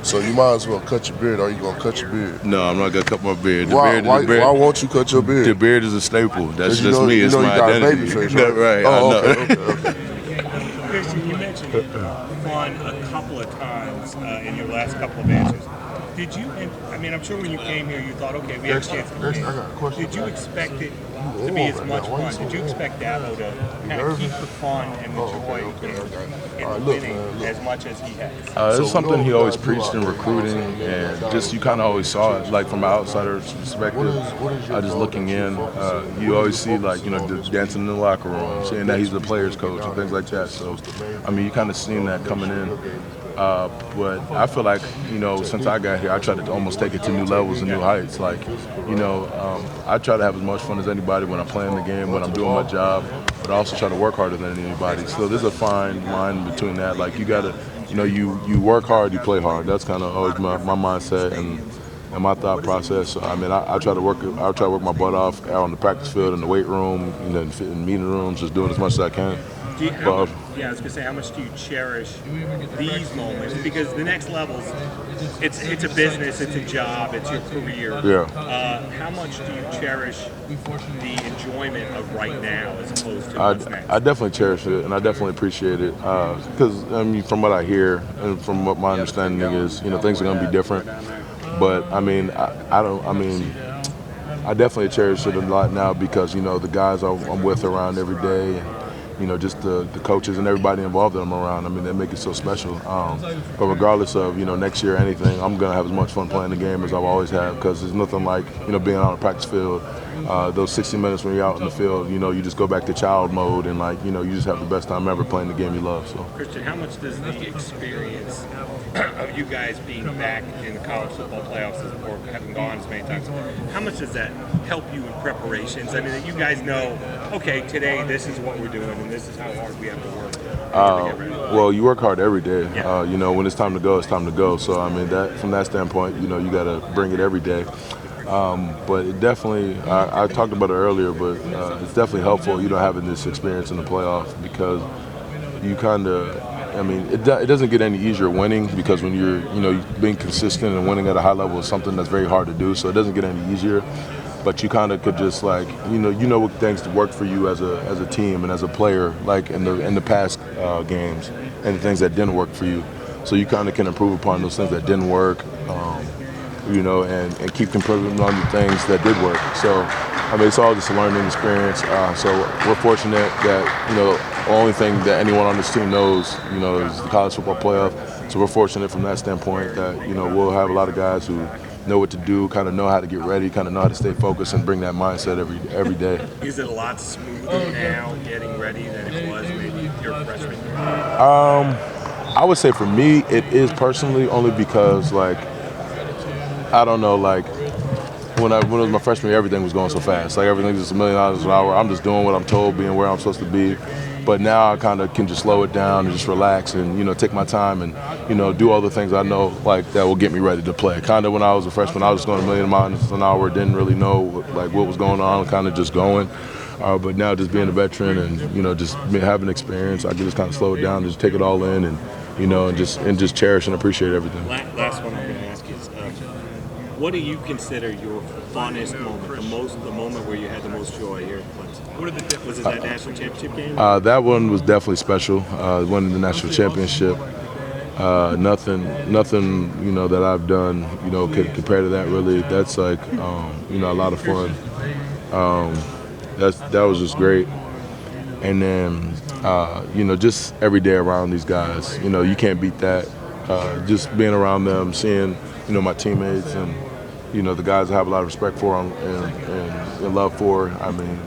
So you might as well cut your beard. Or you gonna cut your beard? No, I'm not gonna cut my beard. Why won't you cut your beard? The beard is a staple. That's just me. It's you my got identity. A baby face, right? Right. Oh, I know. Okay. Christian, you mentioned fun a couple of times in your last couple of answers. Did you? I mean, I'm sure when you came here, you thought, okay, we have a chance to win. Did you expect it to be as much fun? Did you expect Dabo to kind of keep the fun and the joy in the winning as much as he has? It's something he always preached in recruiting, and just you kind of always saw it, like from an outsider's perspective. Just looking in, you always see like dancing in the locker room, seeing that he's the players' coach and things like that. So, I mean, you kind of seen that coming in. But I feel like, since I got here, I try to almost take it to new levels and new heights. Like, I try to have as much fun as anybody when I'm playing the game, when I'm doing my job, but I also try to work harder than anybody. So there's a fine line between that. Like, you gotta, you work hard, you play hard. That's kind of always my mindset and my thought process. So, I mean, I try to work my butt off out on the practice field, in the weight room, in meeting rooms, just doing as much as I can. I was going to say, how much do you cherish these moments? Because the next level's, it's a business, it's a job, it's your career. Yeah. How much do you cherish the enjoyment of right now as opposed to what's next? I definitely cherish it, and I definitely appreciate it. Because, I mean, from what I hear and from what my understanding is, things are going to be different. But, I mean, I definitely cherish it a lot now because, the guys I'm with around every day, and, just the coaches and everybody involved that I'm around. I mean, they make it so special. But regardless of, next year or anything, I'm going to have as much fun playing the game as I've always had because there's nothing like, being on a practice field. Those 60 minutes when you're out in the field, you just go back to child mode and, you just have the best time ever playing the game you love. So, Christian, how much does the experience of you guys being back in the college football playoffs or having gone as many times, how much does that help you in preparations? I mean, that you guys know, okay, today this is what we're doing and this is how hard we have to work. Well, you work hard every day. Yeah. When it's time to go, it's time to go. So, I mean, from that standpoint, you got to bring it every day. But it definitely, I talked about it earlier, but it's definitely helpful, having this experience in the playoff because you kind of, I mean, it doesn't get any easier winning because when you're, being consistent and winning at a high level is something that's very hard to do. So it doesn't get any easier. But you kind of could just what things worked for you as a team and as a player, like in the past games, and the things that didn't work for you. So you kind of can improve upon those things that didn't work. And keep improving on the things that did work. So, I mean, it's all just a learning experience. So we're fortunate that, the only thing that anyone on this team knows, is the college football playoff. So we're fortunate from that standpoint that, we'll have a lot of guys who know what to do, kind of know how to get ready, kind of know how to stay focused and bring that mindset every day. Is it a lot smoother now getting ready than it was maybe your freshman year? I would say for me, it is personally only because, I don't know, when it was my freshman year, everything was going so fast. Everything was just $1 million an hour. I'm just doing what I'm told, being where I'm supposed to be. But now I kind of can just slow it down and just relax and, take my time and, do all the things I know, that will get me ready to play. Kind of when I was a freshman, I was just going $1 million miles an hour, didn't really know, what was going on, kind of just going. But now just being a veteran and, just having experience, I can just kind of slow it down and just take it all in and, and just cherish and appreciate everything. Last one I'm going to ask is, what do you consider your funnest moment, the moment where you had the most joy here at Clemson? Was it that national championship game? That one was definitely special. Winning the national championship. Nothing, that I've done, could compare to that. Really, that's a lot of fun. That was just great. And then, just every day around these guys, you can't beat that. Just being around them, seeing, my teammates and, the guys I have a lot of respect for and love for. I mean,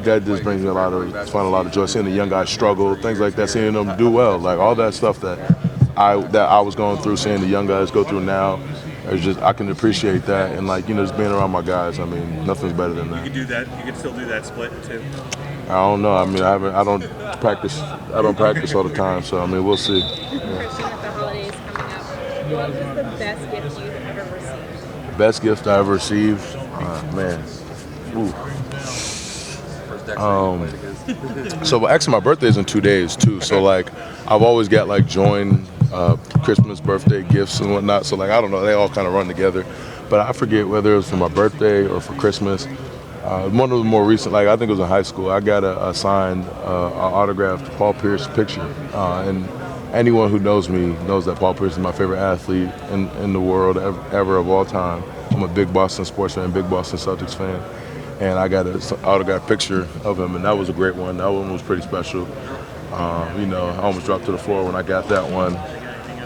that just brings me a lot of joy. Seeing the young guys struggle, things like that, seeing them do well, all that stuff that I was going through, seeing the young guys go through now. I can appreciate that, and just being around my guys. I mean, nothing's better than that. You could do that. You could still do that split too. I don't know. I mean, I don't practice all the time. So I mean, we'll see. Christian, with the holidays coming up, what was the best gift you've ever received? The best gift I ever received, man. Ooh. So actually, my birthday is in 2 days too. So I've always got joined Christmas, birthday gifts and whatnot. So like I don't know, they all kind of run together. But I forget whether it was for my birthday or for Christmas. One of the more recent, like I think it was in high school, I got a signed, autographed Paul Pierce picture. And anyone who knows me knows that Paul Pierce is my favorite athlete in the world ever of all time. I'm a big Boston sports fan, big Boston Celtics fan. And I got an autographed picture of him, and that was a great one. That one was pretty special. You know, I almost dropped to the floor when I got that one.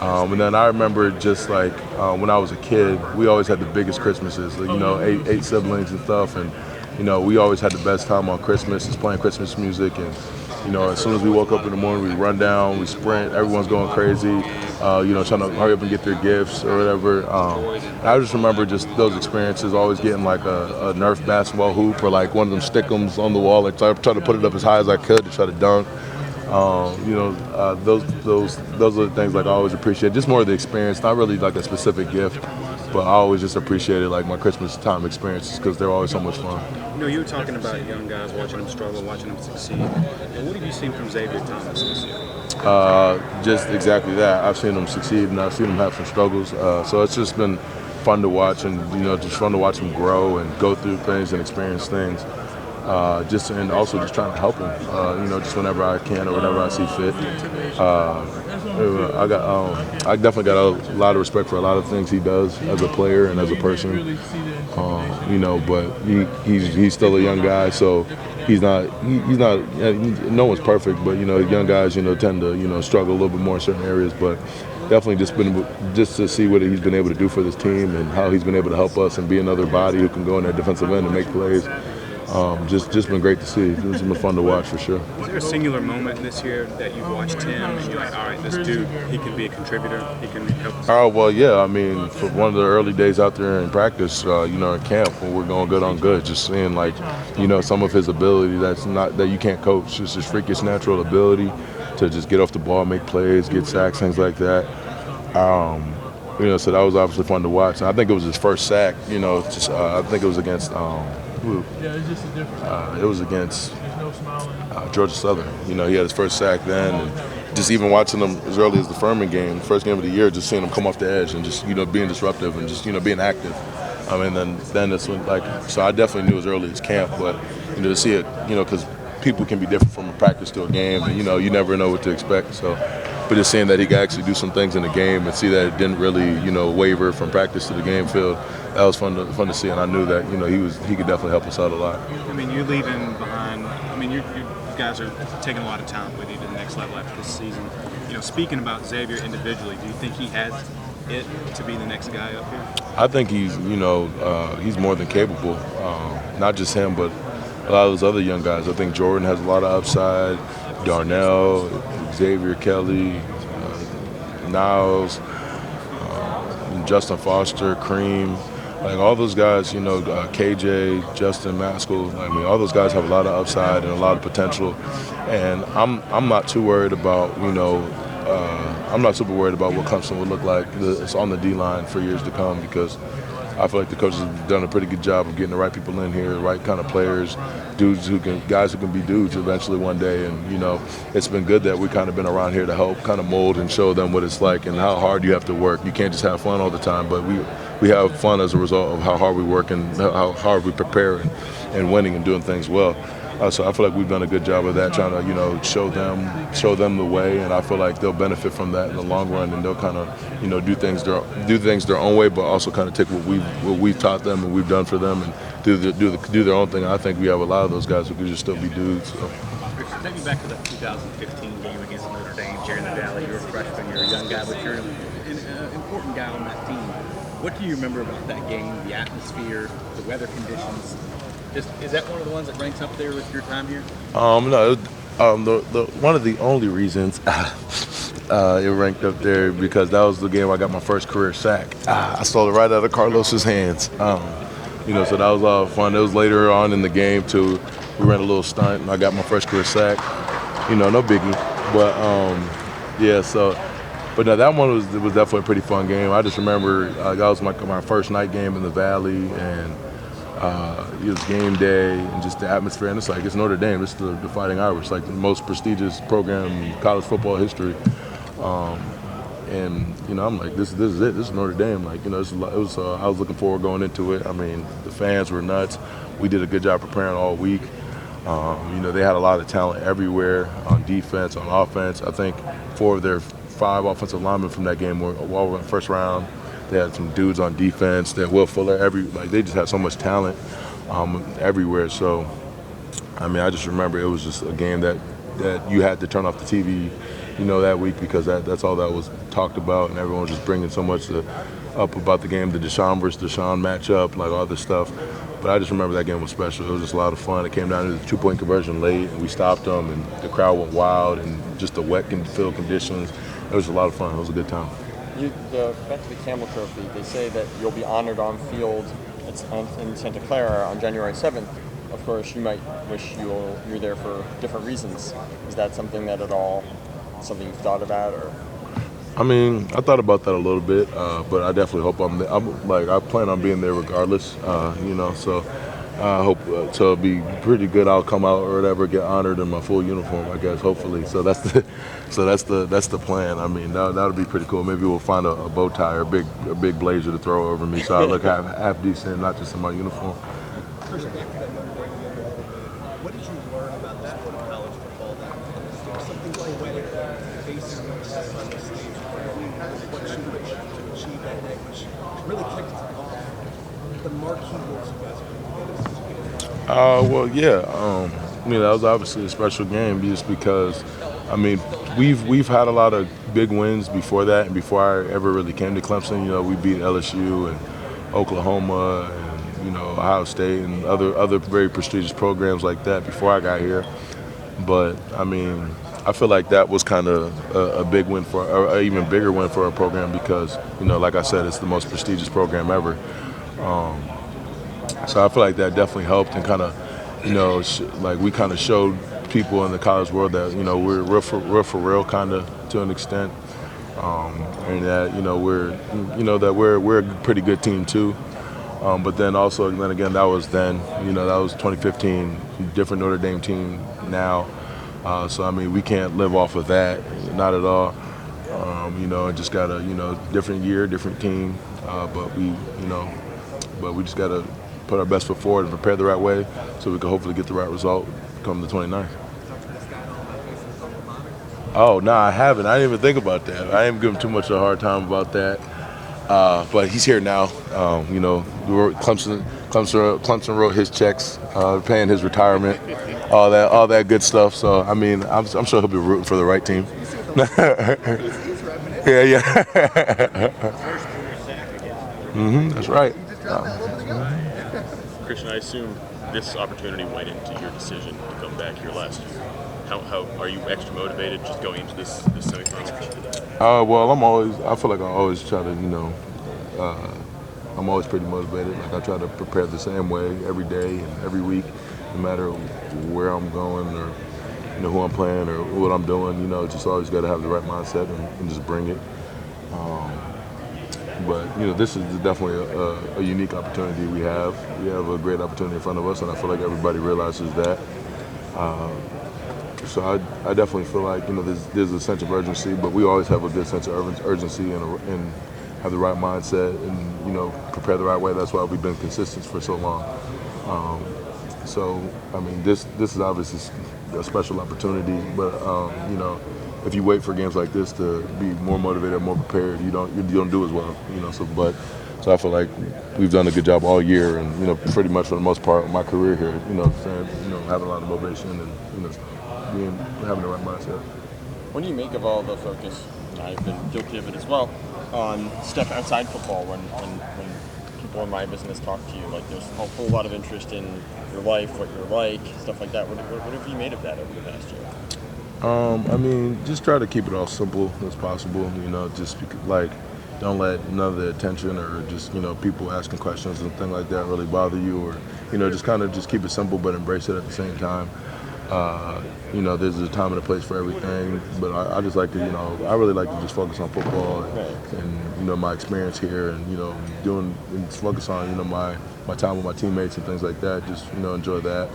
And then I remember just like when I was a kid, we always had the biggest Christmases, you know, eight siblings and stuff. And, you know, we always had the best time on Christmas, just playing Christmas music. And, you know, as soon as we woke up in the morning, we run down, we sprint, everyone's going crazy, you know, trying to hurry up and get their gifts or whatever. I just remember just those experiences, always getting like a Nerf basketball hoop or like one of them stick'ems on the wall, like try to put it up as high as I could to try to dunk. You know, those are the things like I always appreciate. Just more of the experience, not really like a specific gift, but I always just appreciated like my Christmas time experiences because they're always so much fun. You know, you were talking about young guys, watching them struggle, watching them succeed. And what have you seen from Xavier Thomas this year? Just exactly that. I've seen him succeed and I've seen him have some struggles. So it's just been fun to watch, and you know, just fun to watch him grow and go through things and experience things. And also just trying to help him, you know, just whenever I can or whenever I see fit. I definitely got a lot of respect for a lot of things he does as a player and as a person. You know, but he's still a young guy, so he's not. No one's perfect, but you know, young guys, you know, tend to, you know, struggle a little bit more in certain areas, but. Definitely just to see what he's been able to do for this team and how he's been able to help us and be another body who can go in that defensive end and make plays. Just been great to see. It's been fun to watch for sure. Is there a singular moment this year that you've watched him and you're like, all right, this dude, he can be a contributor, he can help us? Oh, well, yeah. I mean, for one of the early days out there in practice, you know, in camp when we're going good on good, just seeing like, you know, some of his ability that you can't coach. Just his freakish natural ability to just get off the ball, make plays, get sacks, things like that. You know, so that was obviously fun to watch. And I think it was his first sack. You know, just I think it was against. It was against Georgia Southern. You know, he had his first sack then, and just even watching him as early as the Furman game, first game of the year, just seeing him come off the edge and just, you know, being disruptive and just, you know, being active. I mean, then that's when, like, so I definitely knew as early as camp, but you know, to see it, you know, because people can be different from a practice to a game, and you know, you never know what to expect. So, but just seeing that he could actually do some things in the game and see that it didn't really, you know, waver from practice to the game field, that was fun to see, and I knew that, you know, he could definitely help us out a lot. I mean, you're leaving behind. I mean, you guys are taking a lot of talent with you to the next level after this season. You know, speaking about Xavier individually, do you think he has it to be the next guy up here? I think he's, you know, he's more than capable. Not just him, but a lot of those other young guys. I think Jordan has a lot of upside. Darnell, Xavier Kelly, Niles, Justin Foster, Cream. Like all those guys, you know, KJ, Justin Maskell. I mean, all those guys have a lot of upside and a lot of potential. And I'm not too worried about, you know, I'm not super worried about what Clemson would look like it's on the D-line for years to come, because I feel like the coaches have done a pretty good job of getting the right people in here, the right kind of players, guys who can be dudes eventually one day. And, you know, it's been good that we kind of been around here to help kind of mold and show them what it's like and how hard you have to work. You can't just have fun all the time, but we have fun as a result of how hard we work and how hard we prepare and winning and doing things well. So I feel like we've done a good job of that, trying to, you know, show them the way, and I feel like they'll benefit from that in the long run, and they'll kind of, you know, do things their own way, but also kind of take what we've taught them and we've done for them and do their own thing. And I think we have a lot of those guys who can just still be dudes. So. Take me back to that 2015 game against Notre Dame here in the Valley. You're a freshman, you're a young guy, but you're an important guy on that team. What do you remember about that game, the atmosphere, the weather conditions? Is that one of the ones that ranks up there with your time here? No. One of the only reasons it ranked up there because that was the game I got my first career sack. I stole it right out of Carlos's hands. You know, so that was all fun. It was later on in the game too. We ran a little stunt, and I got my first career sack. You know, no biggie, but yeah. So, but no, that one was definitely a pretty fun game. I just remember that was my first night game in the Valley, and it was game day and just the atmosphere. And it's like, it's Notre Dame. It's the Fighting Irish, like the most prestigious program in college football history. and you know, I'm like, this is it. This is Notre Dame. Like, you know, it was. I was looking forward going into it. I mean, the fans were nuts. We did a good job preparing all week. You know, they had a lot of talent everywhere on defense, on offense. I think 4 of their 5 offensive linemen from that game were all in the first round. They had some dudes on defense. They had Will Fuller. They just had so much talent everywhere. So, I mean, I just remember it was just a game that you had to turn off the TV, you know, that week, because that's all that was talked about, and everyone was just bringing so much up about the game, the Deshaun versus Deshaun matchup, like all this stuff. But I just remember that game was special. It was just a lot of fun. It came down to the 2-point conversion late, and we stopped them, and the crowd went wild, and just the wet field conditions. It was a lot of fun. It was a good time. Back to the Campbell Trophy, they say that you'll be honored on field in Santa Clara on January 7th. Of course, you might wish you're there for different reasons. Is that something that something you've thought about, or? I mean, I thought about that a little bit, but I definitely hope I plan on being there regardless, you know, so I hope so it'll be pretty good. I'll come out or whatever, get honored in my full uniform, I guess, hopefully. So that's the plan. I mean, that'll be pretty cool. Maybe we'll find a bow tie or a big blazer to throw over me, so I look half decent, not just in my uniform. What did you learn about the sport of college football that something so way facing on the stage? What you wish to achieve that day, which really kicked off the marquee goals you guys are Well, yeah. I mean, that was obviously a special game just because, I mean, we've had a lot of big wins before that, and before I ever really came to Clemson. You know, we beat LSU and Oklahoma and, you know, Ohio State and other very prestigious programs like that before I got here. But I mean, I feel like that was kind of a big win or an even bigger win for our program because, you know, like I said, it's the most prestigious program ever. So I feel like that definitely helped and kind of, you know, like we kind of showed people in the college world that, you know, we're real for real kind of to an extent, and that, you know, we're a pretty good team too. But then again, that was 2015, different Notre Dame team now. So I mean, we can't live off of that, not at all. You know, just got a, you know, different year, different team, but we just got to put our best foot forward and prepare the right way so we can hopefully get the right result come the 29th. Oh, no, I haven't. I didn't even think about that. I ain't giving too much of a hard time about that. But he's here now. You know, Clemson wrote his checks, paying his retirement, all that good stuff. So, I mean, I'm sure he'll be rooting for the right team. Yeah. That's right. Christian, I assume this opportunity went into your decision to come back here last year. How are you extra motivated just going into this semifinal? Well, I feel like I always try to, you know, I'm always pretty motivated. Like I try to prepare the same way every day and every week, no matter where I'm going or, you know, who I'm playing or what I'm doing. You know, just always got to have the right mindset and just bring it. But, you know, this is definitely a unique opportunity we have. We have a great opportunity in front of us, and I feel like everybody realizes that. So I definitely feel like, you know, there's a sense of urgency, but we always have a good sense of urgency and have the right mindset and, you know, prepare the right way. That's why we've been consistent for so long. So, I mean, this is obviously a special opportunity, but, you know, if you wait for games like this to be more motivated, more prepared, you don't do as well, you know. So I feel like we've done a good job all year, and, you know, pretty much for the most part of my career here, you know, having a lot of motivation and, you know, having the right mindset. What do you make of all the focus, I've been guilty of it as well, on stuff outside football when people in my business talk to you? Like, there's a whole lot of interest in your life, what you're like, stuff like that. What have you made of that over the past year? I mean, just try to keep it all simple as possible, you know, just like don't let none of the attention or just, you know, people asking questions and things like that really bother you, or, you know, just kind of just keep it simple but embrace it at the same time. You know, there's a time and a place for everything, but I just like to, you know, I really like to just focus on football and you know, my experience here and, you know, focus on, you know, my time with my teammates and things like that, just, you know, enjoy that.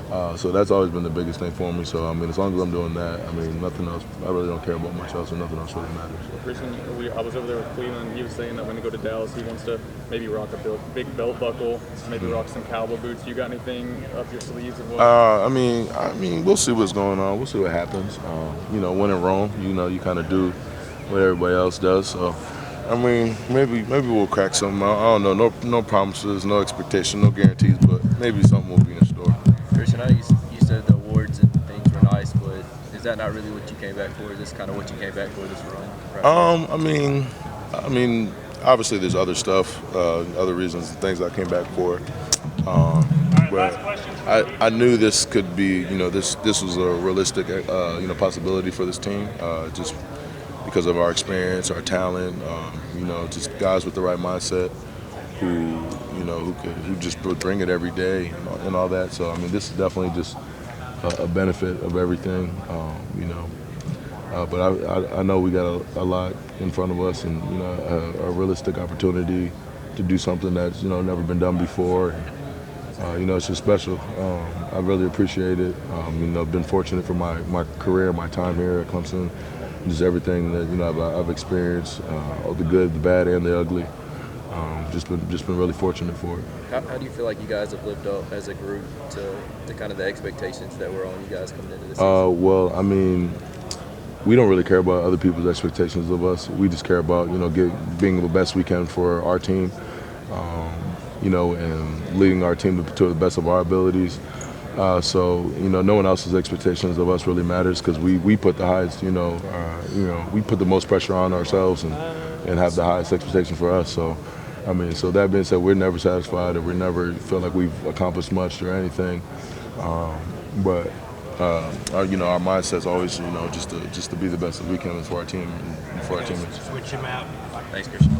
So that's always been the biggest thing for me. So, I mean, as long as I'm doing that, I mean, nothing else, I really don't care about much else, and nothing else really matters. Christian, I was over there with Cleveland. He was saying that when he go to Dallas, he wants to maybe rock a big belt buckle, maybe rock some cowboy boots. You got anything up your sleeves? I mean, we'll see what's going on. We'll see what happens. You know, when in Rome, you know, you kind of do what everybody else does. So, I mean, maybe we'll crack something out. I don't know. No promises, no expectation, no guarantees, but maybe something will be in store. Christian, I know you said the awards and things were nice, but is that not really what you came back for? Is this kind of what you came back for this run? I mean, obviously there's other stuff, other reasons, things I came back for. But I knew this could be, you know, this was a realistic, you know, possibility for this team, just because of our experience, our talent, you know, just guys with the right mindset who, you know, who just bring it every day and all that. So I mean, this is definitely just a benefit of everything, you know. But I know we got a lot in front of us, and you know, a realistic opportunity to do something that's, you know, never been done before. You know, it's just special. I really appreciate it. You know, I've been fortunate for my career, my time here at Clemson, just everything that, you know, I've experienced, all the good, the bad, and the ugly. Just been really fortunate for it. How do you feel like you guys have lived up as a group to kind of the expectations that were on you guys coming into this season? Well, I mean, we don't really care about other people's expectations of us. We just care about, you know, being the best we can for our team, you know, and leading our team to the best of our abilities. So, you know, no one else's expectations of us really matters, because we put the highest, you know, we put the most pressure on ourselves and have the highest expectations for us. So, I mean, so that being said, we're never satisfied, or we never feel like we've accomplished much or anything. But you know, our mindset's always, you know, just to be the best that we can for our team and for our teammates. Switch him out. Thanks, Christian.